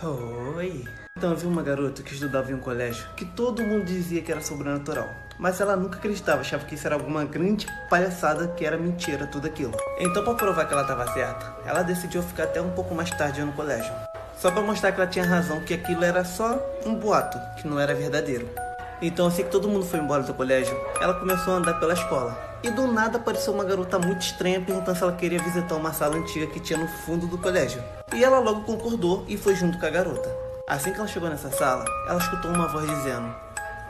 Oi. Então eu vi uma garota que estudava em um colégio que todo mundo dizia que era sobrenatural. Mas ela nunca acreditava, achava que isso era alguma grande palhaçada, que era mentira, tudo aquilo. Então, pra provar que ela estava certa, ela decidiu ficar até um pouco mais tarde no colégio. Só pra mostrar que ela tinha razão, que aquilo era só um boato, que não era verdadeiro. Então, assim que todo mundo foi embora do colégio, ela começou a andar pela escola. E do nada apareceu uma garota muito estranha perguntando se ela queria visitar uma sala antiga que tinha no fundo do colégio. E ela logo concordou e foi junto com a garota. Assim que ela chegou nessa sala, ela escutou uma voz dizendo: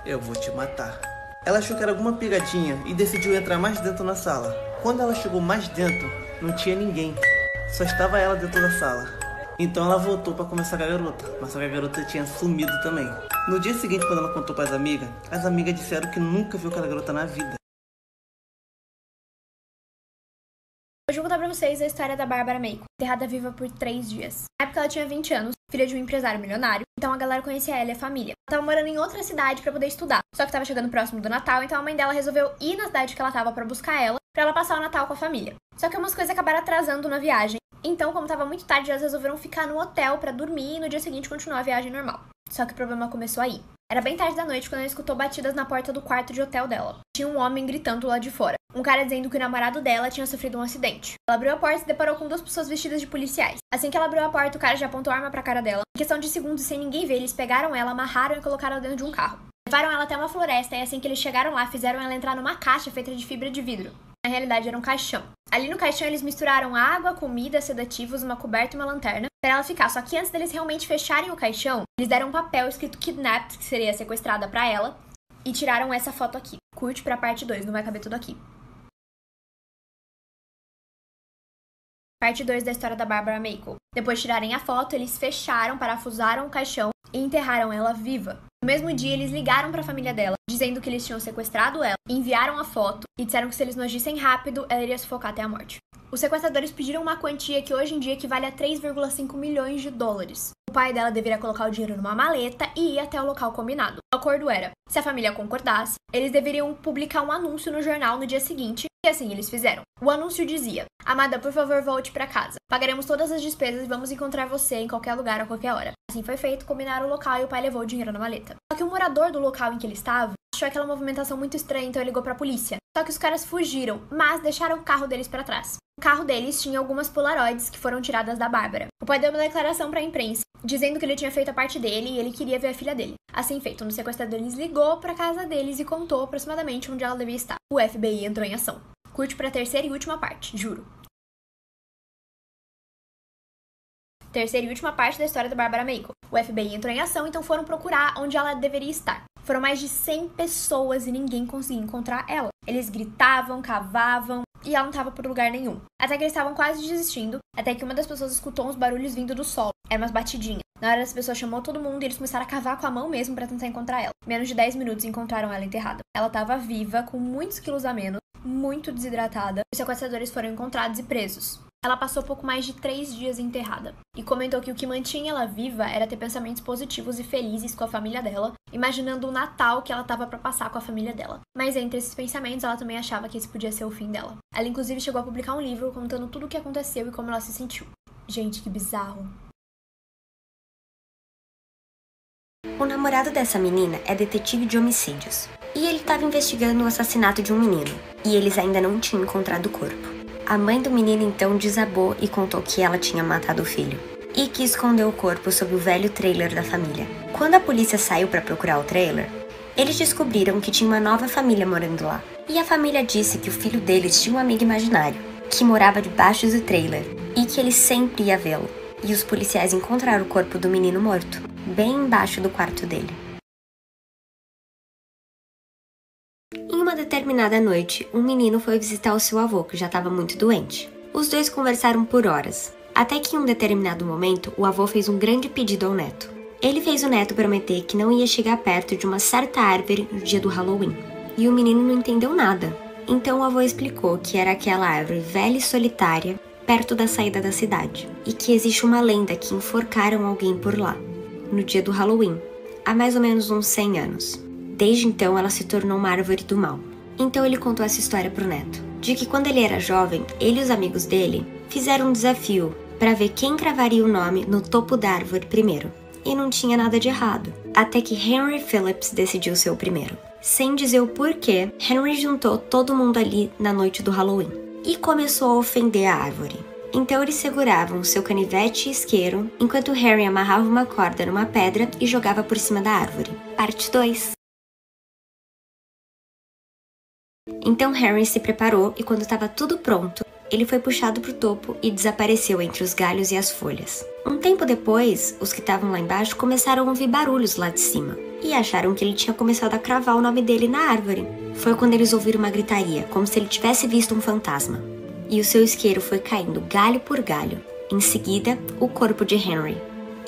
"Eu vou te matar." Ela achou que era alguma pegadinha e decidiu entrar mais dentro na sala. Quando ela chegou mais dentro, não tinha ninguém. Só estava ela dentro da sala. Então ela voltou para conversar com a garota, mas só que a garota tinha sumido também. No dia seguinte, quando ela contou para as amigas disseram que nunca viu aquela garota na vida. Hoje eu vou contar pra vocês a história da Bárbara Mayco, enterrada viva por 3 dias. Na época ela tinha 20 anos, filha de um empresário milionário, então a galera conhecia ela e a família. Ela tava morando em outra cidade pra poder estudar, só que tava chegando próximo do Natal, então a mãe dela resolveu ir na cidade que ela tava pra buscar ela, pra ela passar o Natal com a família. Só que umas coisas acabaram atrasando na viagem, então como tava muito tarde, elas resolveram ficar no hotel pra dormir e no dia seguinte continuar a viagem normal. Só que o problema começou aí. Era bem tarde da noite quando ela escutou batidas na porta do quarto de hotel dela. Tinha um homem gritando lá de fora. Um cara dizendo que o namorado dela tinha sofrido um acidente. Ela abriu a porta e se deparou com 2 pessoas vestidas de policiais. Assim que ela abriu a porta, o cara já apontou a arma pra cara dela. Em questão de segundos, sem ninguém ver, eles pegaram ela, amarraram e colocaram ela dentro de um carro. Levaram ela até uma floresta e assim que eles chegaram lá, fizeram ela entrar numa caixa feita de fibra de vidro. Na realidade, era um caixão. Ali no caixão, eles misturaram água, comida, sedativos, uma coberta e uma lanterna pra ela ficar. Só que antes deles realmente fecharem o caixão, eles deram um papel escrito kidnapped, que seria sequestrada pra ela, e tiraram essa foto aqui. Curte pra parte 2, não vai caber tudo aqui. Parte 2 da história da Bárbara Mayco. Depois de tirarem a foto, eles fecharam, parafusaram o caixão e enterraram ela viva. No mesmo dia, eles ligaram para a família dela, dizendo que eles tinham sequestrado ela, enviaram a foto e disseram que se eles não agissem rápido, ela iria sufocar até a morte. Os sequestradores pediram uma quantia que hoje em dia equivale a 3,5 milhões de dólares. O pai dela deveria colocar o dinheiro numa maleta e ir até o local combinado. O acordo era, se a família concordasse, eles deveriam publicar um anúncio no jornal no dia seguinte, e assim eles fizeram. O anúncio dizia: "Amada, por favor, volte para casa. Pagaremos todas as despesas e vamos encontrar você em qualquer lugar a qualquer hora." Assim foi feito, combinaram o local e o pai levou o dinheiro na maleta. Só que o morador do local em que ele estava achou aquela movimentação muito estranha, então ele ligou pra polícia. Só que os caras fugiram, mas deixaram o carro deles pra trás. O carro deles tinha algumas polaroids que foram tiradas da Bárbara. O pai deu uma declaração pra imprensa, dizendo que ele tinha feito a parte dele e ele queria ver a filha dele. Assim feito, um dos sequestradores ligou pra casa deles e contou aproximadamente onde ela devia estar. O FBI entrou em ação. Curte pra terceira e última parte, juro. Terceira e última parte da história da Bárbara Mayco. O FBI entrou em ação, então foram procurar onde ela deveria estar. Foram mais de 100 pessoas e ninguém conseguia encontrar ela. Eles gritavam, cavavam e ela não estava por lugar nenhum. Até que eles estavam quase desistindo, até que uma das pessoas escutou uns barulhos vindo do solo. Eram umas batidinhas. Na hora, essa pessoa chamou todo mundo e eles começaram a cavar com a mão mesmo para tentar encontrar ela. Menos de 10 minutos encontraram ela enterrada. Ela estava viva, com muitos quilos a menos, muito desidratada. Os sequestradores foram encontrados e presos. Ela passou pouco mais de 3 dias enterrada e comentou que o que mantinha ela viva era ter pensamentos positivos e felizes com a família dela, imaginando o Natal que ela tava pra passar com a família dela. Mas entre esses pensamentos, ela também achava que esse podia ser o fim dela. Ela inclusive chegou a publicar um livro contando tudo o que aconteceu e como ela se sentiu. Gente, que bizarro. O namorado dessa menina é detetive de homicídios, e ele estava investigando o assassinato de um menino, e eles ainda não tinham encontrado o corpo. A mãe do menino então desabou e contou que ela tinha matado o filho, e que escondeu o corpo sob o velho trailer da família. Quando a polícia saiu para procurar o trailer, eles descobriram que tinha uma nova família morando lá, e a família disse que o filho deles tinha um amigo imaginário, que morava debaixo do trailer, e que ele sempre ia vê-lo. E os policiais encontraram o corpo do menino morto, bem embaixo do quarto dele. Em uma determinada noite, um menino foi visitar o seu avô, que já estava muito doente. Os dois conversaram por horas, até que em um determinado momento, o avô fez um grande pedido ao neto. Ele fez o neto prometer que não ia chegar perto de uma certa árvore no dia do Halloween, e o menino não entendeu nada. Então o avô explicou que era aquela árvore velha e solitária, perto da saída da cidade, e que existe uma lenda que enforcaram alguém por lá, no dia do Halloween, há mais ou menos uns 100 anos. Desde então, ela se tornou uma árvore do mal. Então ele contou essa história pro neto, de que quando ele era jovem, ele e os amigos dele fizeram um desafio para ver quem cravaria o nome no topo da árvore primeiro. E não tinha nada de errado, até que Henry Phillips decidiu ser o primeiro. Sem dizer o porquê, Henry juntou todo mundo ali na noite do Halloween e começou a ofender a árvore. Então eles seguravam seu canivete e isqueiro, enquanto Harry amarrava uma corda numa pedra e jogava por cima da árvore. Parte 2. Então Harry se preparou e quando estava tudo pronto, ele foi puxado para o topo e desapareceu entre os galhos e as folhas. Um tempo depois, os que estavam lá embaixo começaram a ouvir barulhos lá de cima e acharam que ele tinha começado a cravar o nome dele na árvore. Foi quando eles ouviram uma gritaria, como se ele tivesse visto um fantasma. E o seu isqueiro foi caindo galho por galho. Em seguida, o corpo de Henry.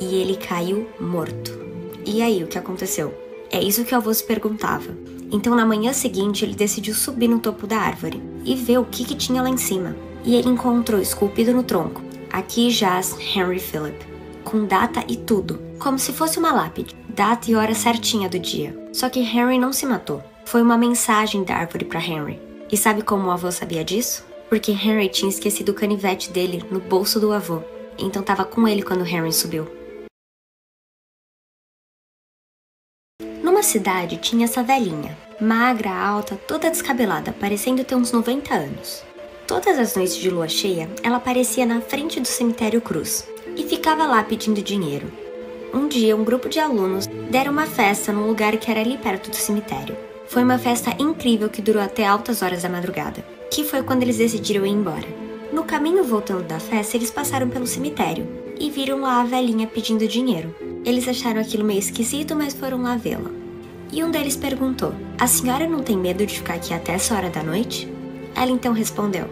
E ele caiu morto. E aí, o que aconteceu? É isso que o avô se perguntava. Então, na manhã seguinte, ele decidiu subir no topo da árvore e ver o que tinha lá em cima. E ele encontrou esculpido no tronco: aqui jaz Henry Phillip, com data e tudo, como se fosse uma lápide, data e hora certinha do dia. Só que Henry não se matou. Foi uma mensagem da árvore para Henry. E sabe como o avô sabia disso? Porque Henry tinha esquecido o canivete dele no bolso do avô, então estava com ele quando Henry subiu. Numa cidade tinha essa velhinha, magra, alta, toda descabelada, parecendo ter uns 90 anos. Todas as noites de lua cheia, ela aparecia na frente do cemitério Cruz e ficava lá pedindo dinheiro. Um dia, um grupo de alunos deram uma festa num lugar que era ali perto do cemitério. Foi uma festa incrível que durou até altas horas da madrugada, que foi quando eles decidiram ir embora. No caminho voltando da festa, eles passaram pelo cemitério e viram lá a velhinha pedindo dinheiro. Eles acharam aquilo meio esquisito, mas foram lá vê-la. E um deles perguntou: "A senhora não tem medo de ficar aqui até essa hora da noite?" Ela então respondeu: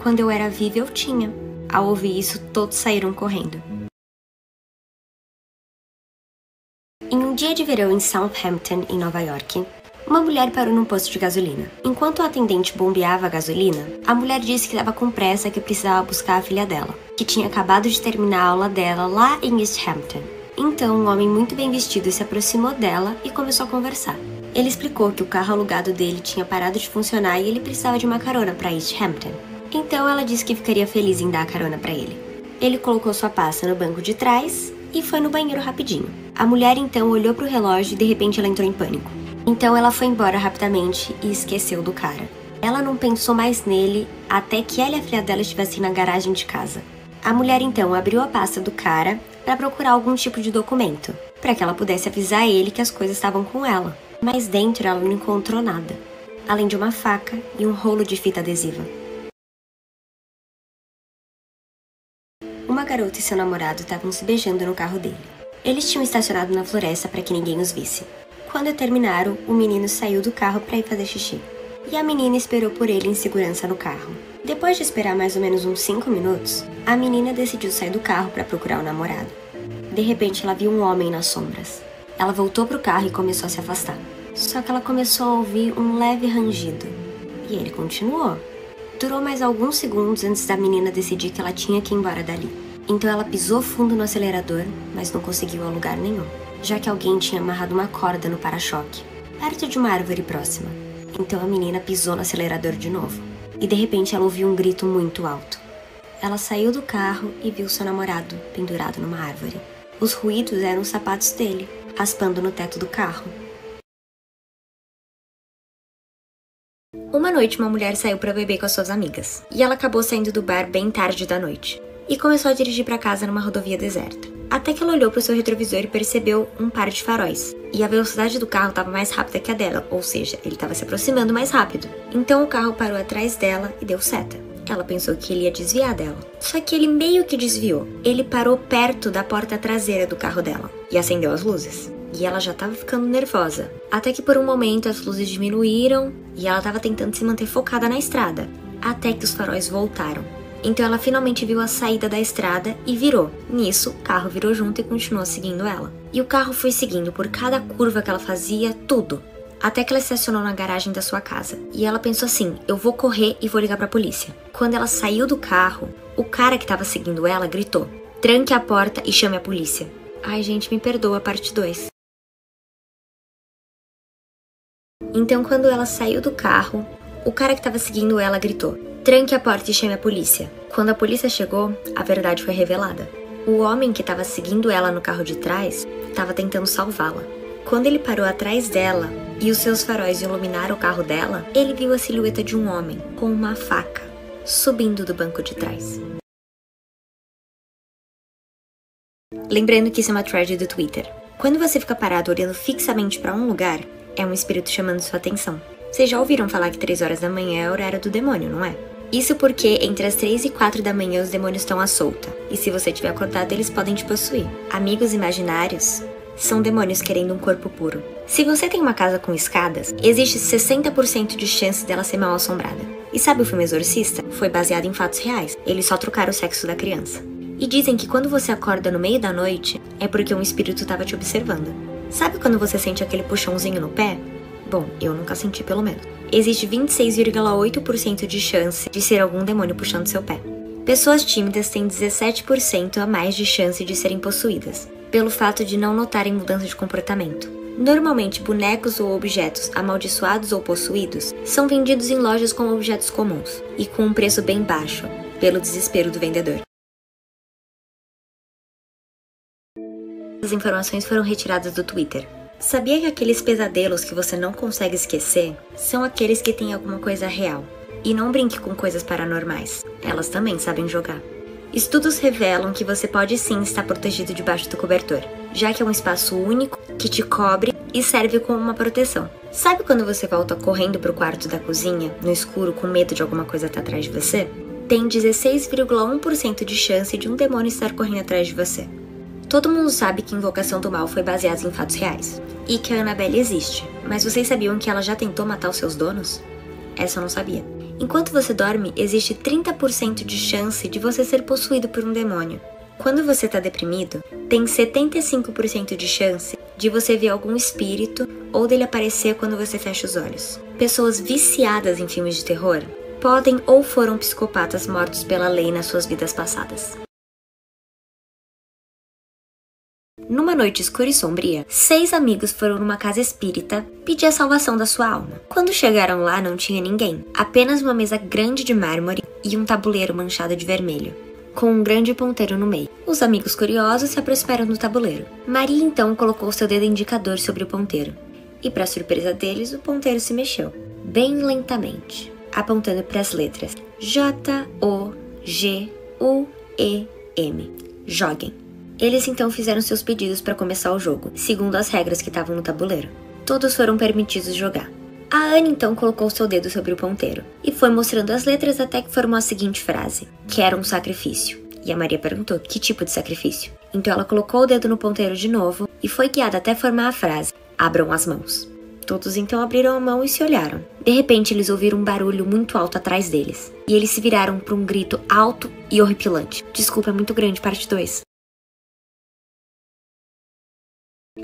"Quando eu era viva eu tinha." Ao ouvir isso, todos saíram correndo. Em um dia de verão em Southampton, em Nova York, uma mulher parou num posto de gasolina. Enquanto o atendente bombeava a gasolina, a mulher disse que estava com pressa, que precisava buscar a filha dela, que tinha acabado de terminar a aula dela lá em East Hampton. Então, um homem muito bem vestido se aproximou dela e começou a conversar. Ele explicou que o carro alugado dele tinha parado de funcionar e ele precisava de uma carona para East Hampton. Então, ela disse que ficaria feliz em dar a carona para ele. Ele colocou sua pasta no banco de trás e foi no banheiro rapidinho. A mulher então olhou para o relógio e de repente ela entrou em pânico. Então ela foi embora rapidamente e esqueceu do cara. Ela não pensou mais nele até que ela e a filha dela estivessem na garagem de casa. A mulher então abriu a pasta do cara para procurar algum tipo de documento, para que ela pudesse avisar ele que as coisas estavam com ela. Mas dentro ela não encontrou nada, além de uma faca e um rolo de fita adesiva. Uma garota e seu namorado estavam se beijando no carro dele. Eles tinham estacionado na floresta para que ninguém os visse. Quando terminaram, o menino saiu do carro para ir fazer xixi. E a menina esperou por ele em segurança no carro. Depois de esperar mais ou menos uns 5 minutos, a menina decidiu sair do carro para procurar o namorado. De repente, ela viu um homem nas sombras. Ela voltou pro carro e começou a se afastar. Só que ela começou a ouvir um leve rangido. E ele continuou. Durou mais alguns segundos antes da menina decidir que ela tinha que ir embora dali. Então ela pisou fundo no acelerador, mas não conseguiu a lugar nenhum, já que alguém tinha amarrado uma corda no para-choque, perto de uma árvore próxima. Então a menina pisou no acelerador de novo. E de repente ela ouviu um grito muito alto. Ela saiu do carro e viu seu namorado pendurado numa árvore. Os ruídos eram os sapatos dele, raspando no teto do carro. Uma noite uma mulher saiu para beber com as suas amigas. E ela acabou saindo do bar bem tarde da noite. E começou a dirigir para casa numa rodovia deserta. Até que ela olhou para o seu retrovisor e percebeu um par de faróis. E a velocidade do carro estava mais rápida que a dela, ou seja, ele estava se aproximando mais rápido. Então o carro parou atrás dela e deu seta. Ela pensou que ele ia desviar dela. Só que ele meio que desviou. Ele parou perto da porta traseira do carro dela e acendeu as luzes. E ela já estava ficando nervosa. Até que por um momento as luzes diminuíram e ela estava tentando se manter focada na estrada. Até que os faróis voltaram. Então ela finalmente viu a saída da estrada e virou. Nisso, o carro virou junto e continuou seguindo ela. E o carro foi seguindo por cada curva que ela fazia, tudo. Até que ela estacionou na garagem da sua casa. E ela pensou assim: eu vou correr e vou ligar pra polícia. Quando ela saiu do carro, o cara que estava seguindo ela gritou: tranque a porta e chame a polícia. Ai, gente, me perdoa, parte 2. Então, quando ela saiu do carro, o cara que estava seguindo ela gritou: Tranque a porta e chame a polícia. Quando a polícia chegou, a verdade foi revelada. O homem que estava seguindo ela no carro de trás estava tentando salvá-la. Quando ele parou atrás dela e os seus faróis iluminaram o carro dela, ele viu a silhueta de um homem com uma faca subindo do banco de trás. Lembrando que isso é uma thread do Twitter. Quando você fica parado olhando fixamente para um lugar, é um espírito chamando sua atenção. Vocês já ouviram falar que 3 horas da manhã é o horário do demônio, não é? Isso porque entre as 3 e 4 da manhã os demônios estão à solta. E se você estiver acordado, eles podem te possuir. Amigos imaginários são demônios querendo um corpo puro. Se você tem uma casa com escadas, existe 60% de chance dela ser mal assombrada. E sabe o filme Exorcista? Foi baseado em fatos reais. Eles só trocaram o sexo da criança. E dizem que quando você acorda no meio da noite, é porque um espírito estava te observando. Sabe quando você sente aquele puxãozinho no pé? Bom, eu nunca senti pelo menos. Existe 26,8% de chance de ser algum demônio puxando seu pé. Pessoas tímidas têm 17% a mais de chance de serem possuídas, pelo fato de não notarem mudança de comportamento. Normalmente, bonecos ou objetos amaldiçoados ou possuídos são vendidos em lojas como objetos comuns, e com um preço bem baixo, pelo desespero do vendedor. As informações foram retiradas do Twitter. Sabia que aqueles pesadelos que você não consegue esquecer são aqueles que têm alguma coisa real? E não brinque com coisas paranormais, elas também sabem jogar. Estudos revelam que você pode sim estar protegido debaixo do cobertor, já que é um espaço único que te cobre e serve como uma proteção. Sabe quando você volta correndo pro quarto da cozinha, no escuro, com medo de alguma coisa estar atrás de você? Tem 16,1% de chance de um demônio estar correndo atrás de você. Todo mundo sabe que Invocação do Mal foi baseada em fatos reais, e que a Annabelle existe, mas vocês sabiam que ela já tentou matar os seus donos? Essa eu não sabia. Enquanto você dorme, existe 30% de chance de você ser possuído por um demônio. Quando você está deprimido, tem 75% de chance de você ver algum espírito ou dele aparecer quando você fecha os olhos. Pessoas viciadas em filmes de terror podem ou foram psicopatas mortos pela lei nas suas vidas passadas. Numa noite escura e sombria, 6 amigos foram numa casa espírita pedir a salvação da sua alma. Quando chegaram lá, não tinha ninguém. Apenas uma mesa grande de mármore e um tabuleiro manchado de vermelho, com um grande ponteiro no meio. Os amigos curiosos se aproximaram do tabuleiro. Maria então colocou seu dedo indicador sobre o ponteiro. E para surpresa deles, o ponteiro se mexeu, bem lentamente, apontando para as letras J-O-G-U-E-M. Joguem. Eles então fizeram seus pedidos para começar o jogo, segundo as regras que estavam no tabuleiro. Todos foram permitidos jogar. A Anne então colocou seu dedo sobre o ponteiro e foi mostrando as letras até que formou a seguinte frase: quero um sacrifício. E a Maria perguntou: que tipo de sacrifício? Então ela colocou o dedo no ponteiro de novo e foi guiada até formar a frase: abram as mãos. Todos então abriram a mão e se olharam. De repente eles ouviram um barulho muito alto atrás deles e eles se viraram para um grito alto e horripilante. Desculpa, é muito grande, parte 2.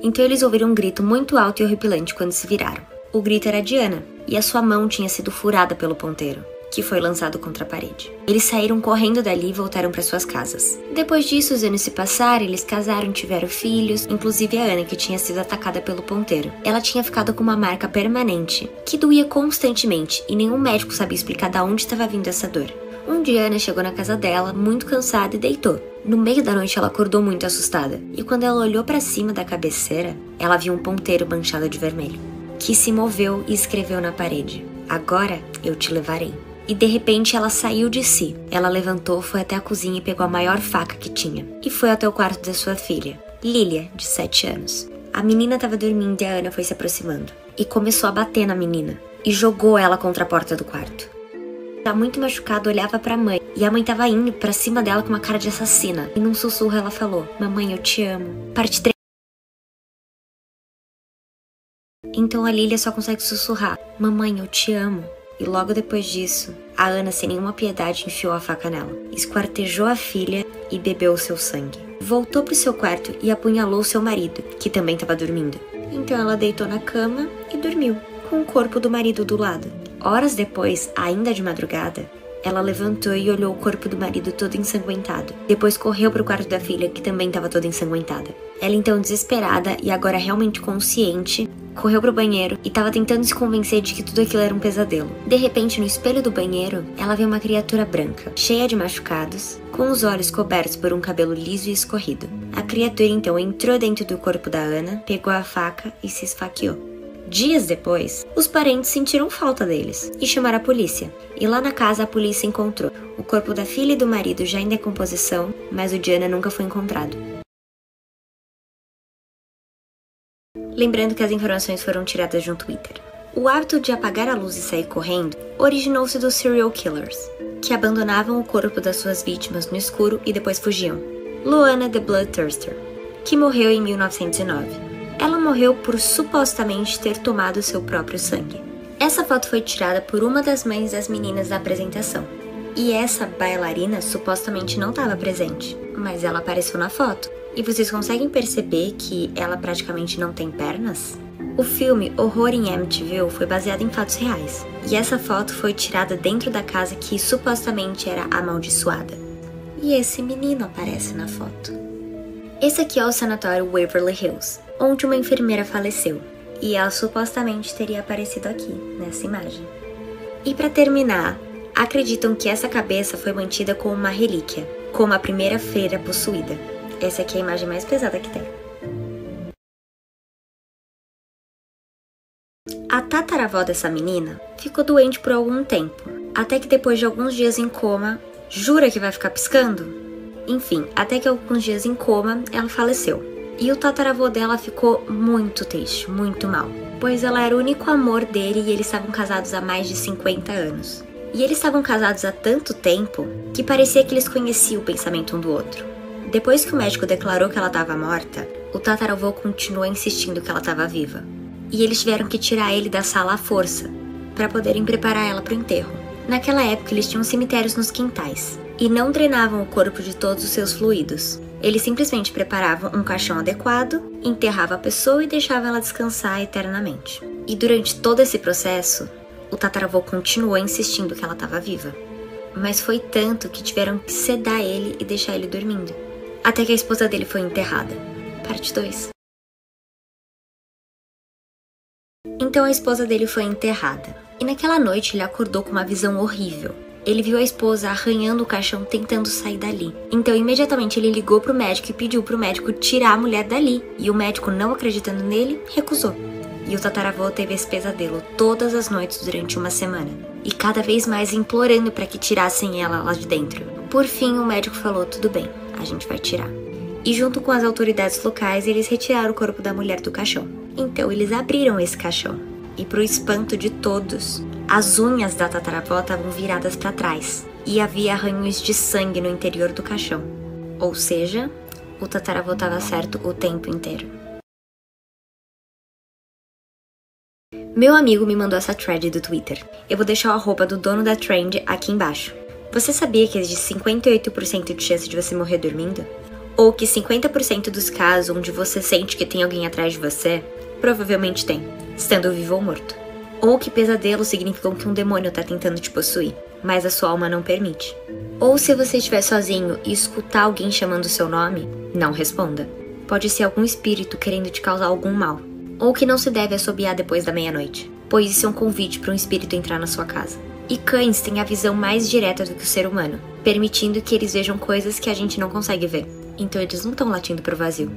Então eles ouviram um grito muito alto e horripilante quando se viraram. O grito era de Ana, e a sua mão tinha sido furada pelo ponteiro, que foi lançado contra a parede. Eles saíram correndo dali e voltaram para suas casas. Depois disso, os anos se passaram, eles casaram, tiveram filhos, inclusive a Ana, que tinha sido atacada pelo ponteiro. Ela tinha ficado com uma marca permanente, que doía constantemente, e nenhum médico sabia explicar de onde estava vindo essa dor. Um dia, Ana chegou na casa dela, muito cansada, e deitou. No meio da noite, ela acordou muito assustada. E quando ela olhou para cima da cabeceira, ela viu um ponteiro manchado de vermelho, que se moveu e escreveu na parede: agora eu te levarei. E de repente, ela saiu de si. Ela levantou, foi até a cozinha e pegou a maior faca que tinha. E foi até o quarto da sua filha, Lilia, de 7 anos. A menina estava dormindo e a Ana foi se aproximando. E começou a bater na menina. E jogou ela contra a porta do quarto. Ela, muito machucada, olhava pra mãe. E a mãe tava indo pra cima dela com uma cara de assassina. E num sussurro ela falou: mamãe, eu te amo. Parte 3. Então a Lilia só consegue sussurrar: mamãe, eu te amo. E logo depois disso, a Ana, sem nenhuma piedade, enfiou a faca nela, esquartejou a filha e bebeu o seu sangue. Voltou pro seu quarto e apunhalou seu marido, que também estava dormindo. Então ela deitou na cama e dormiu, com o corpo do marido do lado. Horas depois, ainda de madrugada, ela levantou e olhou o corpo do marido todo ensanguentado. Depois correu pro quarto da filha, que também estava toda ensanguentada. Ela então, desesperada e agora realmente consciente, correu pro banheiro e tava tentando se convencer de que tudo aquilo era um pesadelo. De repente, no espelho do banheiro, ela viu uma criatura branca, cheia de machucados, com os olhos cobertos por um cabelo liso e escorrido. A criatura então entrou dentro do corpo da Ana, pegou a faca e se esfaqueou. Dias depois, os parentes sentiram falta deles e chamaram a polícia. E lá na casa a polícia encontrou o corpo da filha e do marido já em decomposição, mas o de Ana nunca foi encontrado. Lembrando que as informações foram tiradas de um Twitter. O hábito de apagar a luz e sair correndo originou-se dos serial killers, que abandonavam o corpo das suas vítimas no escuro e depois fugiam. Luana the Bloodthirster, que morreu em 1909. Ela morreu por supostamente ter tomado seu próprio sangue. Essa foto foi tirada por uma das mães das meninas da apresentação. E essa bailarina supostamente não estava presente, mas ela apareceu na foto. E vocês conseguem perceber que ela praticamente não tem pernas? O filme Horror em Amityville foi baseado em fatos reais. E essa foto foi tirada dentro da casa que supostamente era amaldiçoada. E esse menino aparece na foto. Esse aqui é o sanatório Waverly Hills, onde uma enfermeira faleceu, e ela supostamente teria aparecido aqui, nessa imagem. E para terminar, acreditam que essa cabeça foi mantida como uma relíquia, como a primeira freira possuída. Essa aqui é a imagem mais pesada que tem. A tataravó dessa menina ficou doente por algum tempo, até que depois de alguns dias em coma, jura que vai ficar piscando? Enfim, até que alguns dias em coma, ela faleceu. E o tataravô dela ficou muito triste, muito mal, pois ela era o único amor dele e eles estavam casados há mais de 50 anos. E eles estavam casados há tanto tempo que parecia que eles conheciam o pensamento um do outro. Depois que o médico declarou que ela estava morta, o tataravô continuou insistindo que ela estava viva. E eles tiveram que tirar ele da sala à força, para poderem preparar ela para o enterro. Naquela época eles tinham cemitérios nos quintais, e não drenavam o corpo de todos os seus fluidos. Eles simplesmente preparavam um caixão adequado, enterravam a pessoa e deixavam ela descansar eternamente. E durante todo esse processo, o tataravô continuou insistindo que ela estava viva. Mas foi tanto que tiveram que sedar ele e deixar ele dormindo. Até que a esposa dele foi enterrada. Parte 2. Então a esposa dele foi enterrada. E naquela noite ele acordou com uma visão horrível. Ele viu a esposa arranhando o caixão tentando sair dali. Então imediatamente ele ligou pro médico e pediu pro médico tirar a mulher dali. E o médico, não acreditando nele, recusou. E o tataravô teve esse pesadelo todas as noites durante uma semana. E cada vez mais implorando para que tirassem ela lá de dentro. Por fim o médico falou, tudo bem, a gente vai tirar. E junto com as autoridades locais eles retiraram o corpo da mulher do caixão. Então eles abriram esse caixão. E pro espanto de todos, as unhas da tataravó estavam viradas para trás e havia arranhões de sangue no interior do caixão. Ou seja, o tataravô estava certo o tempo inteiro. Meu amigo me mandou essa thread do Twitter. Eu vou deixar o arroba do dono da trend aqui embaixo. Você sabia que existe 58% de chance de você morrer dormindo? Ou que 50% dos casos onde você sente que tem alguém atrás de você, provavelmente tem, estando vivo ou morto. Ou que pesadelos significam que um demônio está tentando te possuir, mas a sua alma não permite. Ou se você estiver sozinho e escutar alguém chamando o seu nome, não responda. Pode ser algum espírito querendo te causar algum mal. Ou que não se deve assobiar depois da meia-noite, pois isso é um convite para um espírito entrar na sua casa. E cães têm a visão mais direta do que o ser humano, permitindo que eles vejam coisas que a gente não consegue ver. Então eles não estão latindo pro vazio.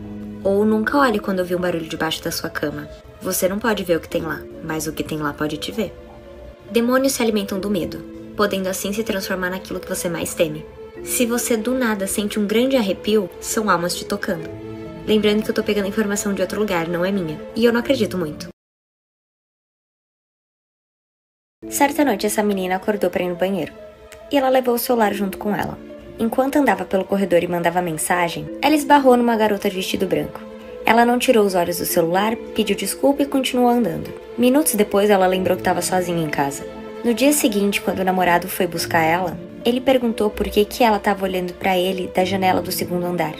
Ou nunca olhe quando ouvir um barulho debaixo da sua cama. Você não pode ver o que tem lá, mas o que tem lá pode te ver. Demônios se alimentam do medo, podendo assim se transformar naquilo que você mais teme. Se você do nada sente um grande arrepio, são almas te tocando. Lembrando que eu tô pegando informação de outro lugar, não é minha. E eu não acredito muito. Certa noite essa menina acordou para ir no banheiro. E ela levou o celular junto com ela. Enquanto andava pelo corredor e mandava mensagem, ela esbarrou numa garota de vestido branco. Ela não tirou os olhos do celular, pediu desculpa e continuou andando. Minutos depois ela lembrou que estava sozinha em casa. No dia seguinte, quando o namorado foi buscar ela, ele perguntou por que ela estava olhando para ele da janela do segundo andar.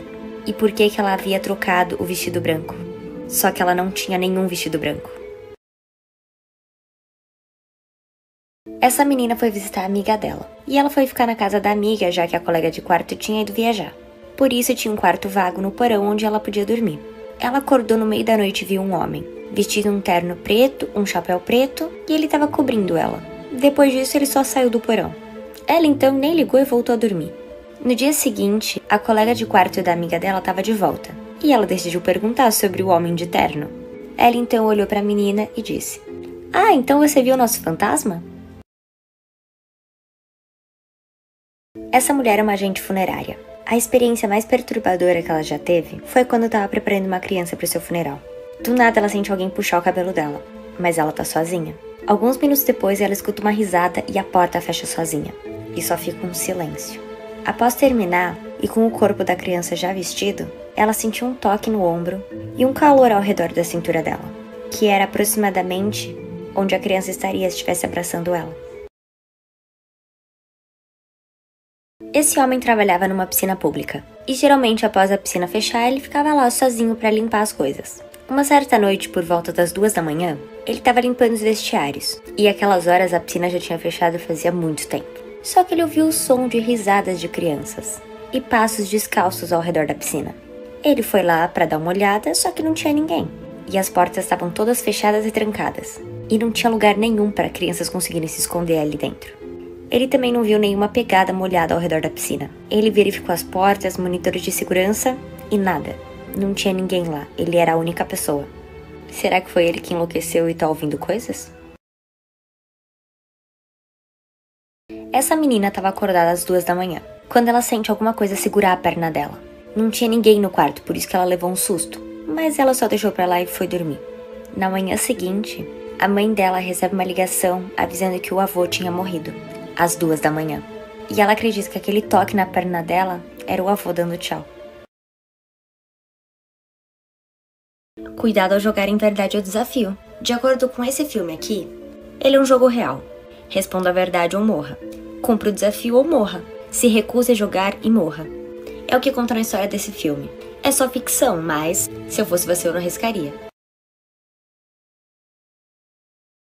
E por que ela havia trocado o vestido branco. Só que ela não tinha nenhum vestido branco. Essa menina foi visitar a amiga dela. E ela foi ficar na casa da amiga, já que a colega de quarto tinha ido viajar. Por isso tinha um quarto vago no porão onde ela podia dormir. Ela acordou no meio da noite e viu um homem. vestido um terno preto, um chapéu preto, e ele estava cobrindo ela. Depois disso, ele só saiu do porão. Ela então nem ligou e voltou a dormir. No dia seguinte, a colega de quarto da amiga dela estava de volta, e ela decidiu perguntar sobre o homem de terno. Ela então olhou para a menina e disse: "Ah, então você viu o nosso fantasma?" Essa mulher é uma agente funerária. A experiência mais perturbadora que ela já teve foi quando estava preparando uma criança para o seu funeral. Do nada ela sente alguém puxar o cabelo dela, mas ela tá sozinha. Alguns minutos depois ela escuta uma risada e a porta fecha sozinha, e só fica um silêncio. Após terminar, e com o corpo da criança já vestido, ela sentiu um toque no ombro e um calor ao redor da cintura dela, que era aproximadamente onde a criança estaria se estivesse abraçando ela. Esse homem trabalhava numa piscina pública, e geralmente após a piscina fechar, ele ficava lá sozinho para limpar as coisas. Uma certa noite, por volta das 2 da manhã, ele estava limpando os vestiários, e aquelas horas a piscina já tinha fechado fazia muito tempo. Só que ele ouviu o som de risadas de crianças, e passos descalços ao redor da piscina. Ele foi lá para dar uma olhada, só que não tinha ninguém, e as portas estavam todas fechadas e trancadas, e não tinha lugar nenhum para crianças conseguirem se esconder ali dentro. Ele também não viu nenhuma pegada molhada ao redor da piscina. Ele verificou as portas, monitores de segurança e nada. Não tinha ninguém lá, ele era a única pessoa. Será que foi ele que enlouqueceu e tá ouvindo coisas? Essa menina estava acordada às 2 da manhã, quando ela sente alguma coisa segurar a perna dela. Não tinha ninguém no quarto, por isso que ela levou um susto, mas ela só deixou pra lá e foi dormir. Na manhã seguinte, a mãe dela recebe uma ligação avisando que o avô tinha morrido, às 2 da manhã. E ela acredita que aquele toque na perna dela era o avô dando tchau. Cuidado ao jogar em verdade o desafio. De acordo com esse filme aqui, ele é um jogo real. Responda a verdade ou morra. Cumpra o desafio ou morra. Se recuse a jogar e morra. É o que conta na história desse filme. É só ficção, mas se eu fosse você eu não arriscaria.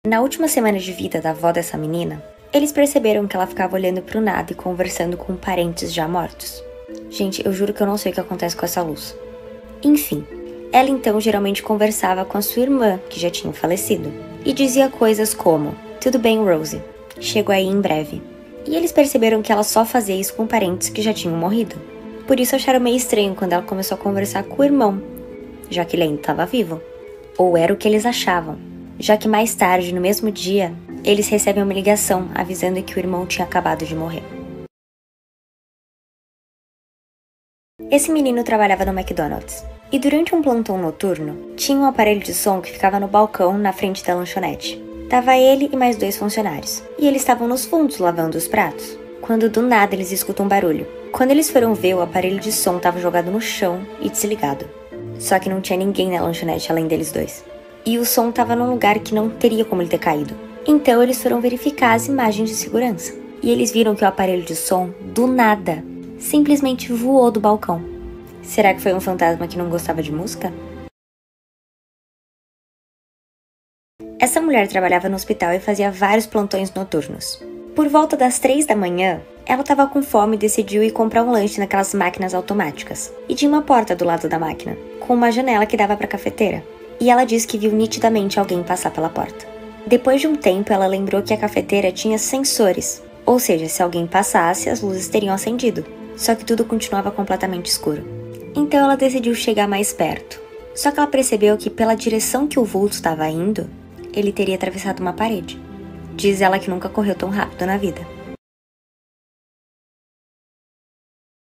Na última semana de vida da avó dessa menina, eles perceberam que ela ficava olhando pro nada e conversando com parentes já mortos. Gente, eu juro que eu não sei o que acontece com essa luz. Enfim, ela então geralmente conversava com a sua irmã, que já tinha falecido, e dizia coisas como: "Tudo bem, Rosie, chego aí em breve." E eles perceberam que ela só fazia isso com parentes que já tinham morrido. Por isso acharam meio estranho quando ela começou a conversar com o irmão, já que ele ainda estava vivo. Ou era o que eles achavam, já que mais tarde, no mesmo dia, eles recebem uma ligação avisando que o irmão tinha acabado de morrer. Esse menino trabalhava no McDonald's, e durante um plantão noturno, tinha um aparelho de som que ficava no balcão na frente da lanchonete. Tava ele e mais 2 funcionários, e eles estavam nos fundos lavando os pratos, quando do nada eles escutam um barulho. Quando eles foram ver, o aparelho de som estava jogado no chão e desligado. Só que não tinha ninguém na lanchonete além deles 2. E o som estava num lugar que não teria como ele ter caído. Então eles foram verificar as imagens de segurança. E eles viram que o aparelho de som, do nada, simplesmente voou do balcão. Será que foi um fantasma que não gostava de música? Essa mulher trabalhava no hospital e fazia vários plantões noturnos. Por volta das 3 da manhã, ela estava com fome e decidiu ir comprar um lanche naquelas máquinas automáticas. E tinha uma porta do lado da máquina, com uma janela que dava para a cafeteira. E ela disse que viu nitidamente alguém passar pela porta. Depois de um tempo, ela lembrou que a cafeteira tinha sensores, ou seja, se alguém passasse, as luzes teriam acendido. Só que tudo continuava completamente escuro. Então ela decidiu chegar mais perto. Só que ela percebeu que pela direção que o vulto estava indo, ele teria atravessado uma parede. Diz ela que nunca correu tão rápido na vida.